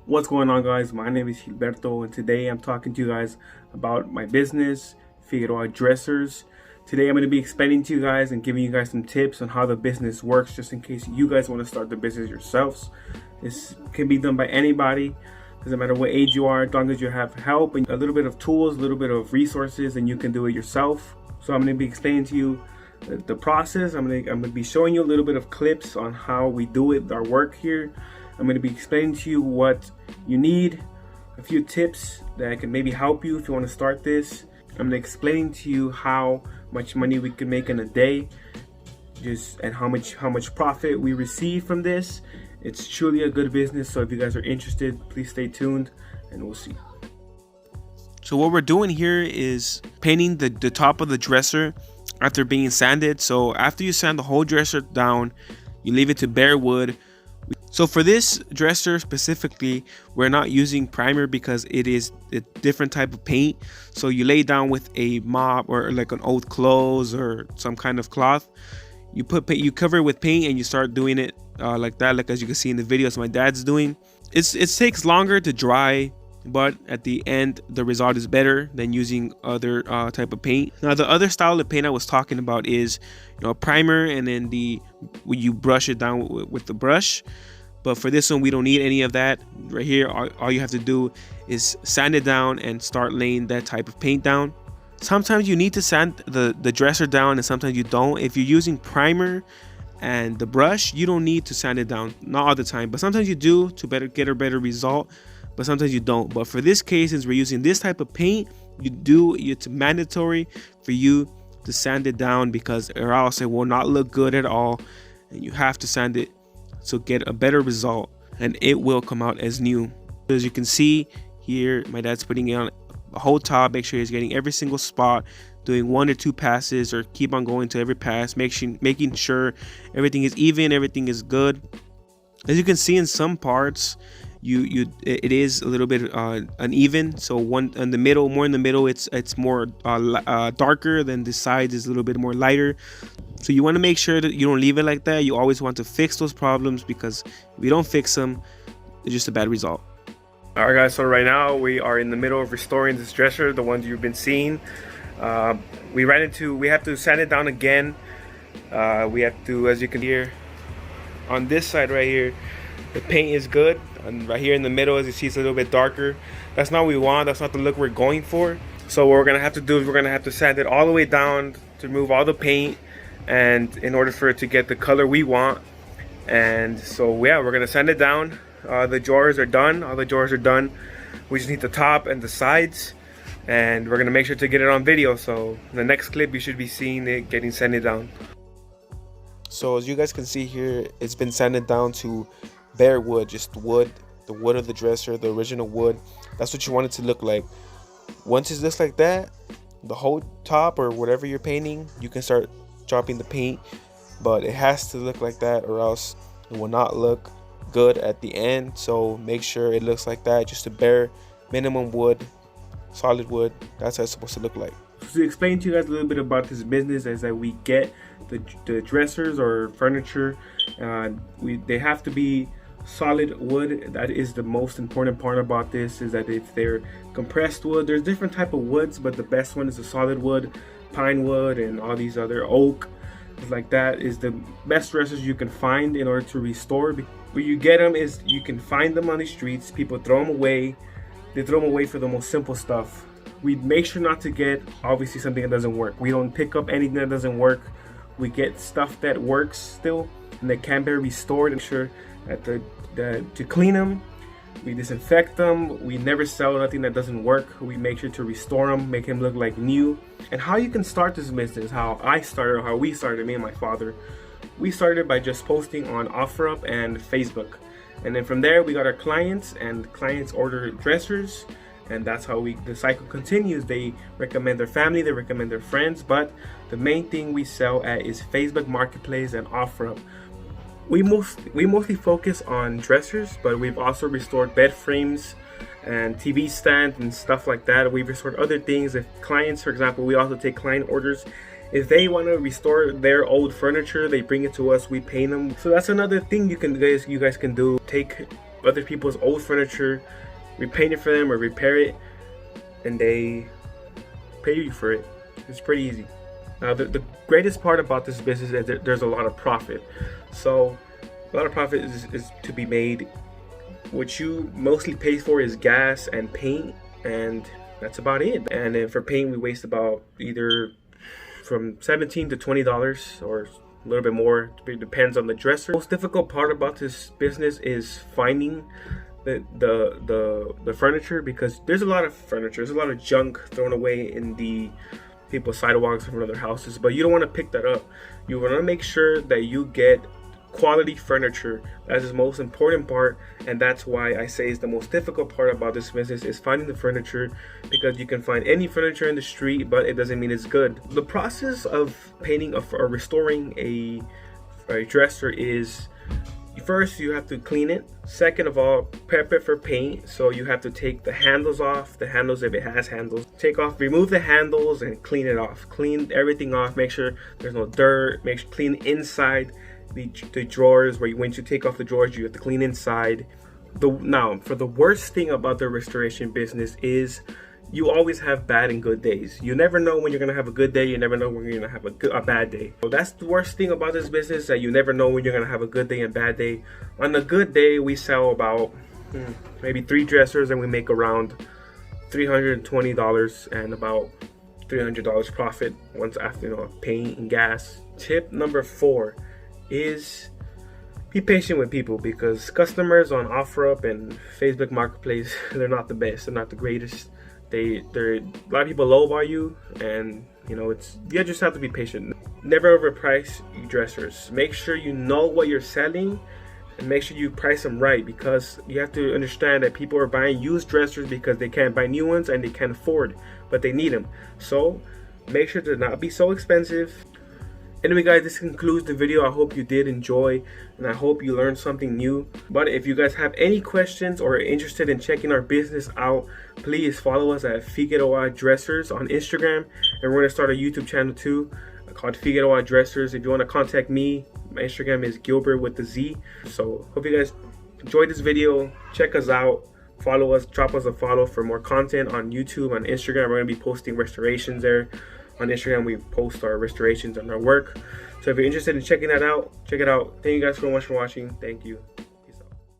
What's going on, guys? My name is Gilberto, and today I'm talking to you guys about my business, Figueroa Dressers. Today I'm going to be explaining to you guys and giving you guys some tips on how the business works, just in case you guys want to start the business yourselves. This can be done by anybody. Doesn't matter what age you are, as long as you have help and a little bit of tools, a little bit of resources, and you can do it yourself. So I'm going to be explaining to you the process. I'm going to be showing you a little bit of clips on how we do it, our work here. I'm going to be explaining to you what you need, a few tips that can maybe help you if you want to start this. I'm going to explain to you how much money we can make in a day, and how much profit we receive from this. It's truly a good business, so if you guys are interested, please stay tuned and we'll see. So what we're doing here is painting the top of the dresser after being sanded. So after you sand the whole dresser down, you leave it to bare wood. So for this dresser specifically, we're not using primer because it is a different type of paint. So you lay down with a mop or like an old clothes or some kind of cloth. You cover it with paint and you start doing it like that, like as you can see in the videos my dad's doing. It takes longer to dry, but at the end the result is better than using other type of paint. Now the other style of paint I was talking about is, a primer, and then when you brush it down with the brush. But for this one, we don't need any of that. Right here, all you have to do is sand it down and start laying that type of paint down. Sometimes you need to sand the dresser down and sometimes you don't. If you're using primer and the brush, you don't need to sand it down. Not all the time, but sometimes you do to get a better result, but sometimes you don't. But for this case, since we're using this type of paint, it's mandatory for you to sand it down, because or else it will not look good at all, and you have to sand it to get a better result, and it will come out as new. As you can see here, my dad's putting it on the whole top. Make sure he's getting every single spot, doing 1 or 2 passes, or keep on going to every pass, making sure everything is even, everything is good. As you can see, in some parts it is a little bit uneven. So more in the middle, it's more darker, than the sides is a little bit more lighter. So you want to make sure that you don't leave it like that. You always want to fix those problems, because if you don't fix them, it's just a bad result. All right, guys, so right now we are in the middle of restoring this dresser, the ones you've been seeing. We have to sand it down again. We have to, as you can hear, on this side right here, the paint is good, and right here in the middle, as you see, it's a little bit darker. That's not what we want. That's not the look we're going for. So what we're gonna have to do is we're gonna have to sand it all the way down to remove all the paint, and in order for it to get the color we want. And so yeah, we're gonna sand it down. The drawers are done. All the drawers are done. We just need the top and the sides, and we're gonna make sure to get it on video. So in the next clip, you should be seeing it getting sanded down. So as you guys can see here, it's been sanded down to bare wood, just wood, the wood of the dresser, the original wood. That's what you want it to look like. Once it looks like that, the whole top or whatever you're painting, you can start dropping the paint, but it has to look like that, or else it will not look good at the end. So make sure it looks like that, just a bare minimum wood, solid wood. That's how it's supposed to look like. To explain to you guys a little bit about this business, is that we get the dressers or furniture, they have to be solid wood. That is the most important part about this, is that if they're compressed wood, there's different type of woods, but the best one is a solid wood. Pine wood and all these other oak, like that, is the best dressers you can find in order to restore. Where you get them is you can find them on the streets. People throw them away. They throw them away for the most simple stuff. We make sure not to get obviously something that doesn't work. We don't pick up anything that doesn't work. We get stuff that works still and that can be restored, and sure that to clean them, we disinfect them. We never sell nothing that doesn't work. We make sure to restore them, make them look like new. And how you can start this business, how we started, me and my father. We started by just posting on OfferUp and Facebook. And then from there, we got our clients, and clients order dressers. And that's how the cycle continues. They recommend their family, they recommend their friends. But the main thing we sell at is Facebook Marketplace and OfferUp. We mostly focus on dressers, but we've also restored bed frames and TV stands and stuff like that. We've restored other things. If clients, for example, we also take client orders. If they want to restore their old furniture, they bring it to us, we paint them. So that's another thing you guys can do. Take other people's old furniture, repaint it for them or repair it, and they pay you for it. It's pretty easy. Now the greatest part about this business is that there's a lot of profit. So a lot of profit is to be made. What you mostly pay for is gas and paint, and that's about it. And then for paint, we waste about either from $17 to $20 or a little bit more. It depends on the dresser. The most difficult part about this business is finding the furniture, because there's a lot of furniture, there's a lot of junk thrown away in the people's sidewalks from other houses, but you don't want to pick that up. You want to make sure that you get quality furniture. That's the most important part, and that's why I say it's the most difficult part about this business is finding the furniture, because you can find any furniture in the street, but it doesn't mean it's good. The process of painting or restoring a dresser is, first you have to clean it. Second of all, prep it for paint. So you have to take the handles off, the handles if it has handles. Remove the handles and clean it off. Clean everything off, make sure there's no dirt, clean inside the drawers. When you take off the drawers, you have to clean inside. Now, for the worst thing about the restoration business is you always have bad and good days. You never know when you're gonna have a good day. You never know when you're gonna have a bad day. So that's the worst thing about this business, that you never know when you're gonna have a good day and bad day. On a good day, we sell about maybe 3 dressers, and we make around $320 and about $300 profit once after paint and gas. Tip number 4 is be patient with people, because customers on OfferUp and Facebook Marketplace, they're not the best, they're not the greatest. A lot of people lowball you, and you just have to be patient. Never overprice your dressers. Make sure you know what you're selling, and make sure you price them right, because you have to understand that people are buying used dressers because they can't buy new ones and they can't afford, but they need them. So make sure to not be so expensive. Anyway guys, this concludes the video. I hope you did enjoy, and I hope you learned something new. But if you guys have any questions or are interested in checking our business out, please follow us at Figueroa Dressers on Instagram, and we're going to start a YouTube channel too called Figueroa Dressers. If you want to contact me, my Instagram is Gilbert with the Z. So hope you guys enjoyed this video. Check us out, follow us, drop us a follow for more content on YouTube. On Instagram, we're going to be posting restorations there. On Instagram, we post our restorations and our work. So if you're interested in checking that out, check it out. Thank you guys so much for watching. Thank you.